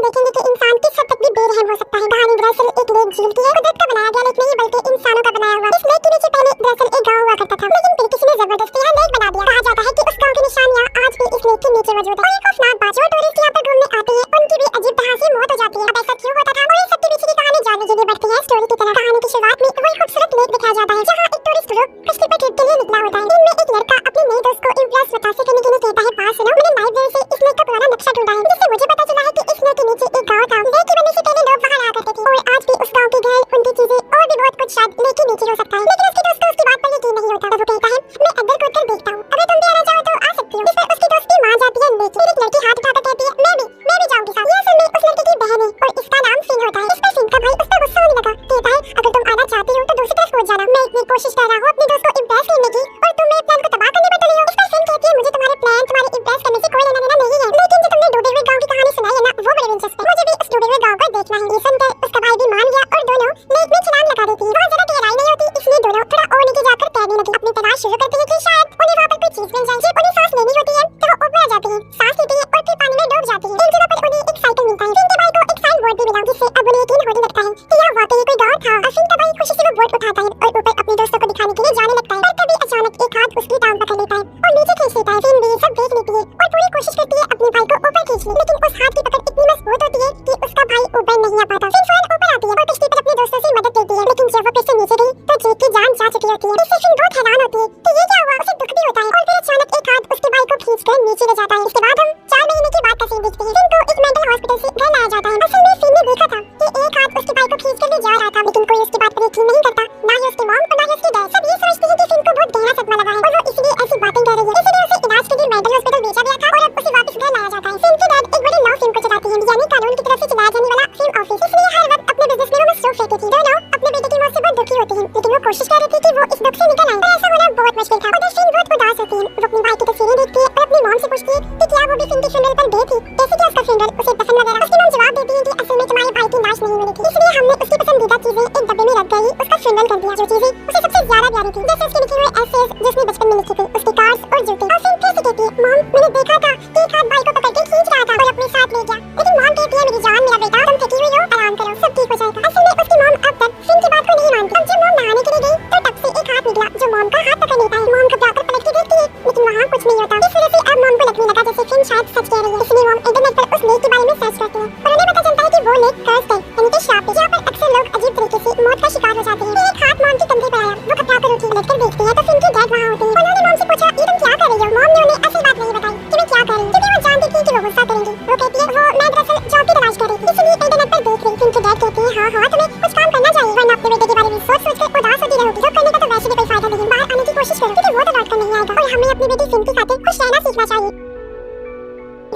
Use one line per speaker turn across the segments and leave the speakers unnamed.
देखेंगे कि इंसान किस हद तक भी बेरहम हो सकता है। कहानी दरअसल एक लेक झील की है। कुदरत का बनाया गया लेक नहीं बल्कि इंसानों का बनाया हुआ। इस लेक के नीचे पहले दरअसल एक गाँव हुआ करता था, लेकिन फिर किसी ने जबरदस्ती यहाँ लेक बना दिया। कहा जाता है कि उस गाँव की निशानियाँ आज भी इस लेक के नीचे मौजूद है। और एक खौफनाक बात, जो टूरिस्ट यहाँ पर घूमने आते हैं उनकी भी अजीब तरह से मौत हो जाती है। अब ऐसा क्यों होता था और इस सच्ची पीछे की कहानी जानने के लिए बढ़ती है स्टोरी की तरफ। कहानी की शुरुआत में वही खूबसूरत लेक दिखाया जाता है जहाँ एक टूरिस्ट ग्रुप खुशी पर ट्रिप के लिए निकला होता है। दिन में एक लड़का अपने नए दोस्त को इम्प्रेस बतासे करने के लिए कहता है, पास सुनो, मैंने लाइब्रेरी से इस लेक का पुराना नक्शा ढूंढा है, जिससे मुझे पता चला है कि इस लेक के नीचे एक गाँव था। लेक के बनने से पहले लोग वहाँ रहा करते थे और आज भी उस गाँव के घर, उनकी चीजें और भी बहुत कुछ शायद लेक के नीचे हो सकता है। लेकिन उसके दोस्त को उसकी बात पर यकीन नहीं होता। वो कहता है, मैं अंदर कूद कर देखता हूँ, अगर तुम भी आना चाहो तो आ सकती हो। इस पर उसकी दोस्त की मान जाती है लेक। फिर एक लड़की हाथ उठाकर कहती है, मैं भी जाऊंगी साथ। ये असल में उस लड़के की बहन है और इसका नाम फिन होता है। इस पर फिन का भाई उस पर गुस्सा होने लगा। कहता है, अगर तुम आना चाहती हो तो दूसरी तरफ कूद जाना, मैं इतनी कोशिश कर रहा हूँ अपने दोस्त को इम्प्रेस करने की और तुम मेरे प्लान को तबाह करने में तुली हो। इस पर फिन कहती है, मुझे तुम्हारे प्लान, तुम्हारे इम्प्रेस करने से कोई लेना देना नहीं है, लेकिन जो तुमने डूबे हुए गाँव की कहानी सुनाई है ना, वो बड़ी दिलचस्प है, मुझे भी उस डूबे हुए गाँव को देखना है। ये सुनकर उसका भाई भी मान गया और दोनों लेक में छलांग लगा देती है। वहाँ ज्यादा गहराई नहीं होती, इसलिए दोनों थोड़ा और नीचे जाकर तैरने लगे। अपनी तलाश शुरू करते हैं कि शायद उन्हें वहाँ पर कोई चीज मिल जाए। जब उन्हें सांस लेनी होती है तो वो ऊपर आ जाती है, सांस लेती है और फिर पानी में डूब जाती है। एक जगह पर उन्हें एक साइकिल मिलता है। फिन के भाई को एक साइन बोर्ड भी मिला, जिससे अब उन्हें यकीन होने लगता है कि यह वाकई कोई गाँव था। और फिन का भाई खुशी से वो बोर्ड उठाता है और ऊपर अपने दोस्तों को दिखाने के लिए जाने लगता है। पर तभी अचानक एक हाथ उसकी टांग पकड़ लेता है और नीचे खींच लेता है। फिन भी सब देख लेती है और पूरी कोशिश करती है अपने भाई को ऊपर खींचने, लेकिन उस हाथ की पकड़ इतनी मजबूत होती है कि उसका भाई ऊपर नहीं आ पाता। फिन फौरन ऊपर आती है और कश्ती पर अपने दोस्तों से मदद लेती है, लेकिन जब वो फिर से नीचे गई तो जीत की जान जा चुकी होती है। इससे फिन बहुत हैरान होती है कि ये क्या हुआ। उसे दुख भी होता है और फिर अचानक एक हाथ उसके भाई को खींचकर नीचे ले जाता है। इसके बाद हम 4 महीने के बाद का सीन देखते हैं। फिन को एक मेंटल हॉस्पिटल से घर लाया जाता है। असल में फिन ने देखा था कि एक हाथ उसके भाई को खींचकर ले जा रहा था, लेकिन कोई उसकी बात पर यकीन नहीं करता, ना ही उसकी मॉम और ना ही उसकी डैड। सब ये सोचते हैं कि फिन को बहुत गहरा सदमा लगा है और वो इसलिए ऐसी बातें कर रही है। इसलिए उसे इलाज के लिए मेंटल हॉस्पिटल भेजा गया था और अब उसे वापस घर लाया जाता है। फिन की डैड एक बड़ी लॉ फिल्म को चलाती है, यानी कानून की तरफ से चलाया जाने वाला फिल्म ऑफिस। इसलिए हर वक्त अपने बिजनेस में वो मसरूफ रहती थी। दोनों अपने बेटे की मौत से बहुत दुखी होती हैं, लेकिन वो कोशिश कर रही थी कि वो इस दुख से निकल आए, पर ऐसा होना बहुत मुश्किल था। उधर फिन बहुत उदास होती है। वो अपने भाई की तस्वीरें देखती है और अपनी मॉम से पूछती है कि क्या वो भी फिन के फ्यूनरल पर गई थी, कैसे क्या उसका फ्यूनरल उसे पसंद वगैरह। उसकी मॉम जवाब देती है कि असल में तुम्हारे भाई की लाश नहीं मिली थी, इसलिए हमने उसकी पसंदीदा चीजें एक डब्बे में रख कर उसका फ्यूनरल कर दिया। जो चीजें उसे सबसे ज्यादा प्यारी थी, जैसे उसके लिखे हुए एसेज जिसने बचपन में लिखे थे, उसकी कार्ड्स और जूते। और फिन फिर से कहती है, मॉम मैंने देखा था कि एक हाथ भाई को पकड़ के खींच रहा था और अपने साथ ले गया, लेकिन मॉम कहती है, मेरी जान, मेरा बेटा, तुम थकी हुई हो, आराम करो, सब ठीक हो जाएगा। असल में उसकी मॉम अब तक फिन की बात को नहीं मानती। अब जब मॉम नहाने के लिए गई तो तब से एक हाथ निकला जो मॉम का हाथ पकड़ लेता है। मॉम घबराकर पलट के देखती है, लेकिन वहाँ कुछ नहीं होता। इस वजह से अब मॉम को लगने लगा जैसे फिन शायद सच कह रही है। इसलिए मॉम इंटरनेट पर उस लेक के बारे में सर्च करती है और उन्हें पता चलता है कि वो लेक कर्स्ड है, यानी कि श्राप है, जहाँ पर अक्सर लोग अजीब तरीके से मौत का शिकार हो जाते हैं। फिर एक हाथ मॉम के कंधे पर आया, वो घबराकर उठी, लेटकर देखती है तो फिन की डैड वहाँ होती है। उन्होंने मॉम से पूछा, ये तुम क्या कर रही हो? मॉम ने उन्हें असल बात नहीं बताई कि मैं क्या कर रही हूँ, क्योंकि वो जानती थी कि वो गुस्सा करेंगी। वो कहती है, वो मैं दरअसल जॉब की तलाश कर रही थी, इसलिए इंटरनेट पर देख रही। फिन की डैड कहती है, हाँ तुम्हें कुछ काम करना चाहिए, वरना अपने बेटे के बारे में सोच कर उदास होती रहोगी। जॉब करने का तो वैसे भी कोई फायदा नहीं, बाहर आने की कोशिश करो, क्योंकि वो तो लौट कर नहीं आएगा और हमें अपनी बेटी फिन की खातिर खुश रहना सीखना चाहिए।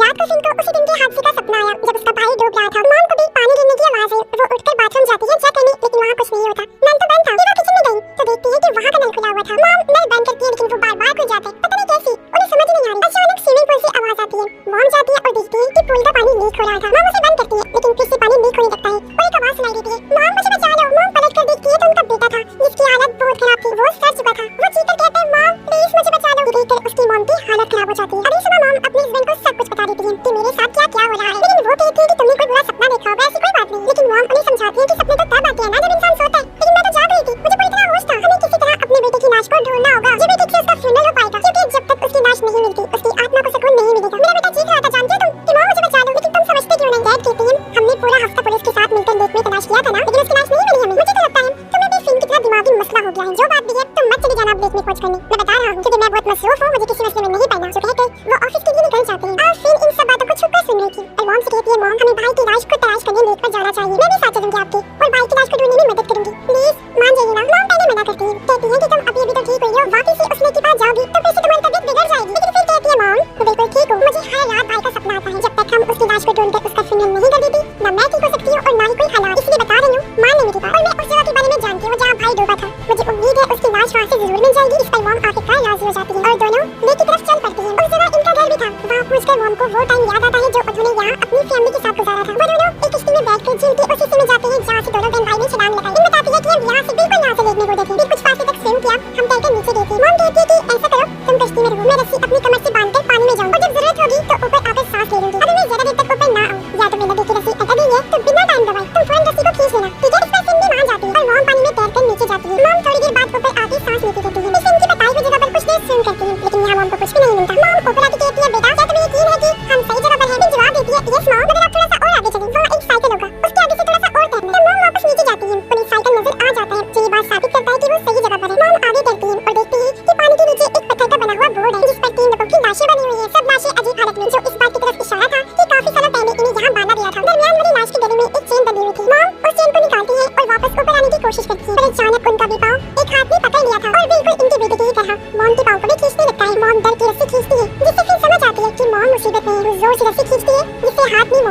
रात को फिन को उसी दिन के हादसे का सपना आया जब उसका भाई डूब रहा था। मॉम को भी पानी गिरने की आवाज आई। वो उठकर बाथरूम जाती है चेक करने, लेकिन वहाँ कुछ नहीं होता, नल तो बंद था। फिर वो किचन में गई तो देखती है कि वहाँ का नल खुला हुआ था। मॉम नल बंद करती है, लेकिन वो बार-बार खुल जाता है, पता नहीं कैसी, उन्हें समझ नहीं आ रही। अचानक स्विमिंग पूल से आवाज आती है। मॉम जाती है और देखती है कि पूल का पानी लीक हो रहा था। मॉम उसे बंद करती है, लेकिन फिर से पानी लीक होने लगता है और एक आवाज सुनाई देती है, मॉम मुझे बचा लो। मॉम पलट कर देखती है तो उनका बेटा था, जिसकी हालत बहुत खराब थी, वो सड़ चुका था। वो चीखकर कहता है, मॉम प्लीज मुझे बचा लो। देखकर उसकी मॉम की हालत खराब हो जाती है। अगली सुबह मॉम अपने हस्बैंड को सब कुछ बता देती है कि मेरे साथ क्या हो रहा है, लेकिन वो कहती है कि तुमने कोई बुरा सपना देखा होगा, ऐसी कोई बात नहीं। लेकिन मॉम उन्हें समझाती है कि सपने तो तब आते हैं ना जब इंसान सोता है, लेकिन मैं तो जाग रही थी, मुझे पूरी तरह होश था। हमें किसी तरह अपने बेटे की लाश को ढूंढना होगा, जब ठीक से उसका फ्यूनरल हो पाएगा, क्योंकि जब तक उसकी लाश नहीं मिलती उसकी आत्मा को सुकून नहीं मिलेगा। मेरा बेटा चीख रहा था, जानते हो तुम, कि मॉम मुझे बचा लो, लेकिन तुम समझते क्यों नहीं? डैड कहती है, हमने पूरा हफ्ता पुलिस के साथ मिलकर लेक में तलाश किया था ना, लेकिन उसकी लाश नहीं मिली हमें। मुझे तो लगता है तुम्हें भी फिन की तरह दिमागी मसला हो गया है। जो बात भी है तुम मत चले जाना लेक में खोज करने, मैं बता रहा हूँ, क्योंकि मैं बहुत मसरूफ हूँ, मुझे किसी मसले में नहीं पड़ना। जो कहकर वो ऑफिस के लिए निकल जाते हैं और फिन इन सब बातों को छुपकर सुन रही थी और मॉम से कहती है, मॉम हमें भाई की लाश को तलाश करने लेक पर जाना चाहिए, मैं भी साथ चलूंगी आपके और भाई की लाश को ढूंढने में मदद करूंगी, प्लीज मान जाइए ना। मॉम पहले मना करती है, कहती है कि तुम अभी तो ठीक हुई हो, वापस से उस लेक के पास जाओगी तो फिर से तुम्हारी तबीयत बिगड़ जाएगी। लेकिन फिर कहती है, मॉम मैं बिल्कुल ठीक हूँ, मुझे हर रात भाई का सपना आता है, जब तक हम उसकी लाश को ढूंढकर उसका फ्यूनरल नहीं कर देती ना मैं ठीक हो सकती हूँ और ना ही कोई हालात, इसलिए बता रही हूँ मान ले मेरी बात। और मैं उस जगह के बारे में जानती हूँ जहाँ भाई डूबा था, मुझे उम्मीद है उसकी लाश वहाँ से जरूर मिल जाएगी। इस पर मॉम आखिरकार राजी हो जाती है और दोनों लेक की तरफ चल पड़ती है। उस जगह इनका घर भी था, वहाँ पहुंचकर मॉम को वो टाइम याद आता है जो उन्होंने यहाँ अपनी फैमिली के साथ गुजारा था। वो दोनों एक किश्ती में बैठकर झील के उस हिस्से में जाते हैं जहाँ से दोनों बहन भाई ने छलांग लगाई। इन बताती है कि हम यहाँ से बिल्कुल यहाँ से लेक में कूदे थे, फिर कुछ फासले तक स्विम किया, हम तैरकर नीचे गए थे। मॉम कहती है कि ऐसा करो तुम कश्ती में रहो, मैं रस्सी अपनी कमर से बांधकर पानी में जाऊँ और जब जरूरत होगी तो ऊपर आकर सांस ले लूंगी। अगर मैं ज्यादा देर तक ऊपर ना आऊँ या तो मैं नदी की रस्सी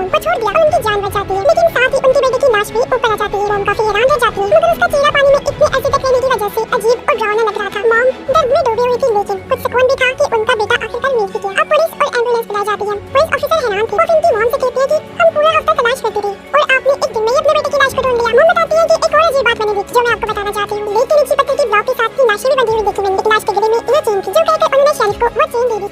वो छोड़ दिया और उनकी जान बच जाती है, लेकिन साथ ही उनके बेटे की लाश भी ऊपर आ जाती है। मॉम काफी हैरान रह जाती है, मगर उसका चेहरा पानी में इतनी एसिडिक रहने की वजह से अजीब और डरावना लग रहा था। मॉम दर्द में डूबी हुई थी, लेकिन कुछ सुकून भी था कि उनका बेटा आखिरकार मिल गया। अब पुलिस और एम्बुलेंस बुलाई जाती है। पुलिस ऑफिसर हैरान थे। वो उनकी मॉम से कहती है कि हम पूरा हफ्ता तलाश करते थे और आपने एक दिन में ही अपने बेटे की लाश को ढूंढ लिया। मॉम बताती है कि एक और अजीब बात मैंने देखी जो मैं आपको बताना चाहती हूँ। लेक के नीचे पत्थर की ब्लॉक के साथ की लाशें भी बंधी हुई देखी मैंने। एक लाश के गले में ये चेन थी, जो कहकर उन्होंने शेरिफ को वो चेन दे दी।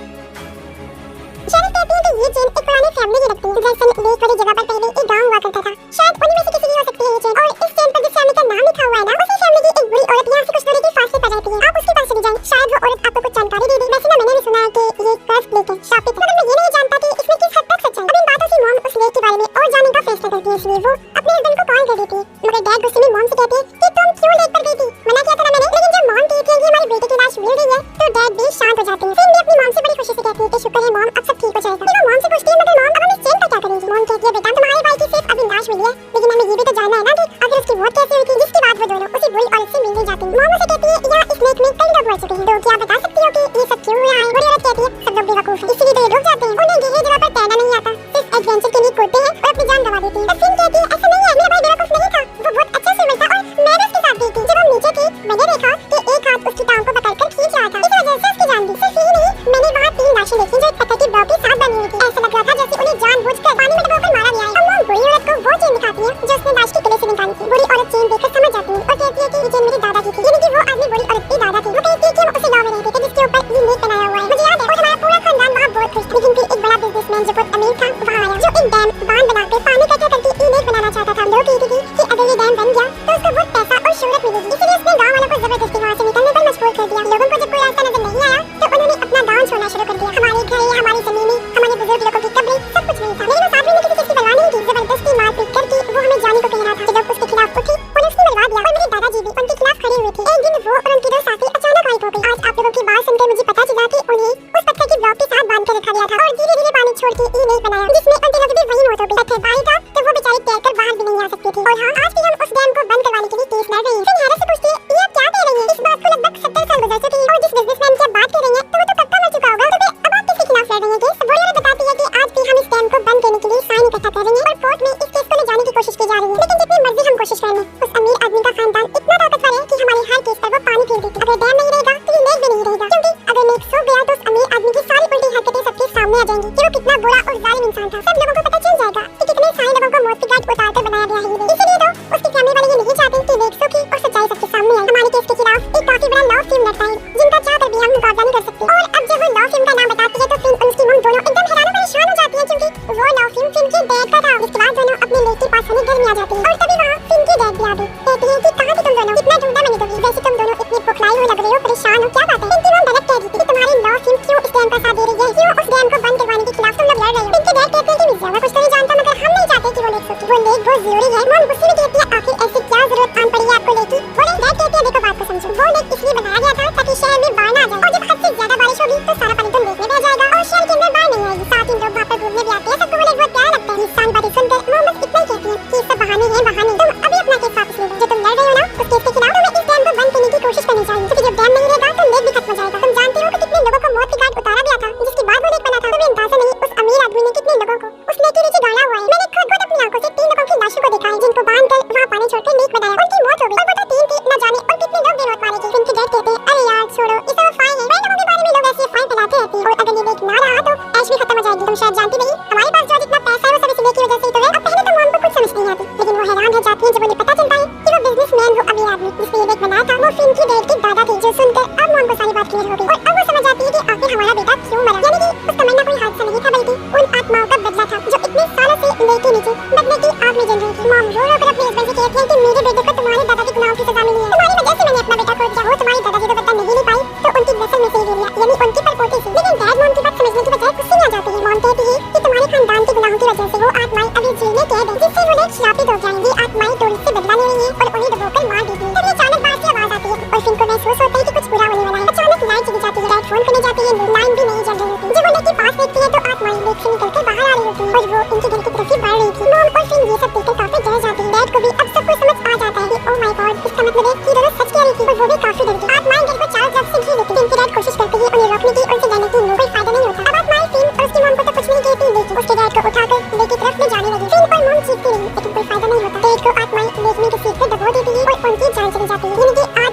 शेरिफ कहती है कि ये चेन एक पुरानी फैमिली की लगती है। दरअसल लेक वाली जगह पर पहले एक गांव हुआ करता था, शायद उन्हीं में से किसी की हो सकती है ये चेन। और इस चेन पर जिस फैमिली का नाम लिखा हुआ है ना, उसी फैमिली की एक बुरी औरत यहाँ से कुछ दूरी के फासले पर रहती है। आप उसके पास चली जाएं, शायद वो औरत आपको कुछ जानकारी दे दे। वैसे ना मैंने भी सुना है कि ये कर्स लेक है, शापित, मगर मैं ये नहीं जानता कि इसमें किस हद तक सच्चाई है। अब इन बातों से मॉम उस लेक के बारे में और जानने का फैसला करती है, इसलिए वो अपने हस्बैंड को कॉल कर देती है। मगर डैड गुस्से में मॉम से कहते हैं कि तुम क्यों लेक पर गई थी, मना किया था ना मैंने। लेकिन जब मॉम कहती है कि हमारे बेटे की लाश मिल गई है, तो डैड भी शांत हो जाते हैं। फिर भी अपनी मॉम से बड़ी खुशी से कहती है कि शुक्र है मॉम, अब सब ठीक हो जाएगा। फिर वो मॉम से पूछती है, मगर मॉम अब हम इस चेन का क्या करेंगे? मॉम कहती है, बेटा तुम्हारे भाई की सिर्फ अभी लाश मिली है, लेकिन हमें ये भी तो जानना है ना कि आखिर उसकी मौत कैसे हुई थी, जिसके बाद वो दोनों उसी बुरी औरत से मिलने जाते हैं। मॉम उसे कहती है, यहाँ इस लेक में कई लोग मर चुके हैं, तो क्या बता सकती हो कि ये सब क्यों हुआ है? बुरी औरत कहती है, सब लोग बेवकूफ हैं, इसीलिए तो ये रुक जाते हैं, उन्हें गहरी जगह पर तैरना नहीं आता, सिर्फ एडवेंचर के लिए कूदते हैं और अपनी जान गंवा देते हैं। फिर कहती है, ऐसा नहीं है, मेरा भाई बेवकूफ नहीं था, वो बहुत अच्छा स्विमर था और मैं भी उसके साथ गई थी। जब हम नीचे थे मैंने देखा कि एक हाथ उसकी टांग को पकड़कर खींच रहा था, इस वजह से उसकी जान गई। सिर्फ यही नहीं, मैंने वहाँ 3 लाशें देखी जो एक पत्थर की ब्लॉक के साथ बनी हुई थी। ऐसा लग रहा था जैसे उन्हें जानबूझकर पानी में डुबोकर मारा गया है। अब मॉम बुरी औरत को वो चेन दिखाती है जो उसने लाश के गले से निकाली थी। बुरी औरत चेन देखकर समझ जाती है और कहती है कि ये चेन मेरे दादा की थी, यानी कि वो आदमी बुरी औरत के दादा थे। वो कहती है कि हम उसी गांव में रहते थे जिसके ऊपर ये लेक बनाया हुआ है, मुझे याद है, और हमारा पूरा खानदान वहाँ बहुत खुश था। लेकिन फिर एक बड़ा बिजनेसमैन जो बहुत अमीर था वहाँ आया, जो एक डैम बांध बनाकर पानी इकट्ठा करके ये लेक बनाना चाहता था। लोग कहते थे कि अगर ये डैम बन गया तो उसको बहुत पैसा और शोहरत मिलेगी, इसलिए उसने गांव वालों को जबरदस्ती वहाँ से निकलने पर मजबूर कर दिया। लोगों को जब कोई रास्ता नजर नहीं आया तो उन्होंने अपना गांव छोड़ना शुरू कर दिया। हमारे घर, हमारी जमीनें, हमारे बुजुर्ग लोगों की कब्रें, सब कुछ नहीं था। लेकिन उस आदमी ने किसी चीज की परवाह नहीं की, जबरदस्ती मारपीट करके वो हमें जाने को कह रहा था। जब लोग उसके खिलाफ उठे उन्हें उसने मरवा दिया और मेरे दादाजी भी उनके खिलाफ खड़े हुए थे। एक दिन वो और उनकी 2 साथी अचानक गायब हो गए। आज आप लोगों की बात सुनकर मुझे पता चला कि उन्हें उस पत्थर की ब्लॉक के साथ बांध कर रखा गया था और धीरे-धीरे पानी छोड़ के ये लेक बनाया, जिसमें उनके लोग भी वही मौत हो गई। पत्थर भारी था तो वो बेचारे तैरकर बाहर भी नहीं आ सकते थे। और हाँ, आज भी हम उस डैम को बंद करवाने के लिए केस लड़ रहे हैं। फिर हैरत से पूछती है, ये आप क्या कह रही हैं? इस बात को लगभग 70 साल गुजर चुके हैं और जिस बिजनेसमैन की आप बात कर रही हैं तो वो तो कब का मर चुका होगा, तो फिर अब आप किसके खिलाफ लड़ रही हैं केस? बुरी औरत बताती है कि आज भी हम इस डैम को बंद करने के लिए साइन इकट्ठा कर रहे हैं और कोर्ट में इस केस को ले जाने की कोशिश की जा रही है। लेकिन जितनी मर्जी हम कोशिश कर लें, उस अमीर आदमी का खानदान इतना ताकतवर है कि हमारे हर केस पर वो पानी फेर देते। अगर डैम नहीं रहेगा तो ये लेक भी नहीं रहेगा, क्योंकि अगर लेक सूख गया तो उस अमीर आदमी की सारी उल्टी हरकतें सबके सामने आ जाएंगी कि वो कितना बुरा और जालिम इंसान था। सब लोगों को पता चल जाएगा कि कितने सारे लोगों को मौत की घाट उतारकर बनाया गया है ये लेक। इसीलिए तो उसकी फैमिली वाले ये नहीं चाहते कि लेक सूखे और सच्चाई सबके सामने आए। हमारे केस के खिलाफ एक काफी बड़ा लॉ फर्म लड़ता है जिनका चाहकर भी हम मुकाबला नहीं कर सकते। और अब जब वो लॉ फर्म का नाम बताती है तो फिर उनकी मम दोनों एकदम हैरान और परेशान हो जाती है, क्योंकि वो लॉ फर्म के डैड का था। इसके बाद दोनों अपने लेक के पास होने घर में आ जाते हैं और तभी वहाँ फिन के डैड भी आ गए। कहते हैं कि कहाँ थे तुम दोनों, इतना ढूंढा मैंने तुम्हें, वैसे तुम दोनों इतने भुखलाई हुए लग रहे हो, परेशान हो, क्या बात है? इनकी मम डायरेक्ट कह रही थी कि तुम्हारी लॉ फर्म क्यों इस डैम का साथ दे रही है, क्यों उस डैम को बंद करवाने के खिलाफ तुम लोग लड़ रहे हो। इनके डैड कहते हैं कि मिर्जा मैं कुछ तो नहीं जानता, मगर हम नहीं चाहते कि वो लेक सूखे, वो लेक बहुत जरूरी है। मम गुस्से में कहती है, आखिर ऐसी क्या जरूरत आन पड़ी है आपको लेक की? वो डैड कहते हैं, देखो बात को समझो, वो लेक इसलिए बनाया गया था ताकि शहर में बाढ़ ना आ जाए और जब हद से ज्यादा बारिश होगी तो सारा पानी तो लेक में बह जाएगा और शहर के अंदर बाढ़ नहीं आएगी। साथ ही लोग वहाँ पर घूमने भी आते हैं, सबको वो लेक बहुत प्यारा लगता है। इंसान बातें सुनकर वो बस इतना ही कहती है कि सब बहाने हैं, बहाने। तुम अभी अपना केस वापस ले लो, जो तुम लड़ रहे हो ना उस केस के खिलाफ, तुम्हें इस डैम को बंद करने की कोशिश करनी चाहिए, क्योंकि जब डैम नहीं रहेगा तो लेक भी खत्म हो जाएगा। तुम जानते हो कि कितने लोगों को मौत की घाट उतारा गया था जिसके बाद वो लेक बना था। तुम्हें अंदाजा नहीं उस अमीर आदमी ने कितने लोगों को उस लेक के नीचे डाला हुआ है। मैंने खुद अपनी आंखों से 3 लोगों की लाशों को देखा है जिनको बांधकर वहाँ पानी छोड़कर लेक बनाया, उनकी मौत हो गई। और बता 3 की न जाने और कितने लोग बेमौत मारे गए। उनके डैड कहते हैं, अरे यार छोड़ो, ये सब अफवाहें हैं। बड़े लोगों के बारे में लोग ऐसी अफवाहें फैलाते रहते हैं और अगर ये लेक ना रहा तो ऐश भी खत्म हो जाएगी। तुम शायद जानती नहीं, हमारे पास जो जितना पैसा है वो सब इस लेक की वजह से ही तो है। अब पहले तो मॉम को कुछ समझ नहीं आती, लेकिन वो हैरान रह जाती है जब उन्हें पता चलता है कि वो बिजनेसमैन, वो अमीर आदमी जिसने ये लेक बनाया था, वो फिन के डैड के दादा थे। जो सुनकर अब मॉम को सारी बात क्लियर हो गई और अब वो समझ जाती है कि आखिर हमारा बेटा क्यों मरा, यानी कि उस तमन्ना कोई हादसा नहीं था बल्कि उन आत्माओं का बदला था जो इतने सालों से लेक के नीचे बदले की आग में जल रही थी। मॉम रो रो कर अपने हस्बैंड से कहती है कि मेरे बेटे को तुम्हारे दादा के गुनाहों की सजा मिली है, तुम्हारी वजह से मैंने अपना बेटा खो दिया। वो तुम्हारी दादाजी को बता नहीं पाई तो उनकी नस्ल में से ही गिर गया, यानी उनकी परपोती से। लेकिन डैड मॉम की बात समझने की बजाय गुस्से में आ जाती है। मॉम कहती है कि तुम्हारे खानदान के गुनाहों की वजह से वो आत्माएं अभी जेल में कैद हैं, जिससे वो लोग श्रापित हो जाएंगे। आत्माएं डोरी से बदला ले रही हैं और उन्हें दबोकर मार देती हैं। तभी अचानक बाहर से आवाज आती है और फिन को महसूस होता है कि कुछ बुरा होने वाला है। अचानक लाइट चली जाती है, डैड फोन करने जाती है, लाइन भी नहीं जल रही होती। जब वो लेक के पास देखती है तो आत्माएं लेक से निकलकर बाहर आ रही होती हैं और वो इनके घर की तरफ ही बढ़ रही थी। मॉम और फिन ये सब देखकर काफी डर जाती है। डैड को भी अब सब कुछ समझ आ जाता है कि ओह माय गॉड, इसका मतलब है कि दोनों सच कह रही थी और वो भी काफी डर गई। आत्माएं घर को चारों तरफ से घेर लेती हैं। इनके डैड कोशिश करते हैं उन्हें रोकने की, उनसे जाने की, कोई फायदा नहीं होता। अब आत्माएं फिन और उसकी मॉम को तो कुछ नहीं कहती, लेकिन उसके डैड को उठाकर लेक की तरफ ले जाने लगी। फिन और मॉम चीखती रही लेकिन कोई फायदा नहीं होता। डेड को आत्माएं लेखनी के सीख पे दबो देती है और उनकी जान चली जाती है।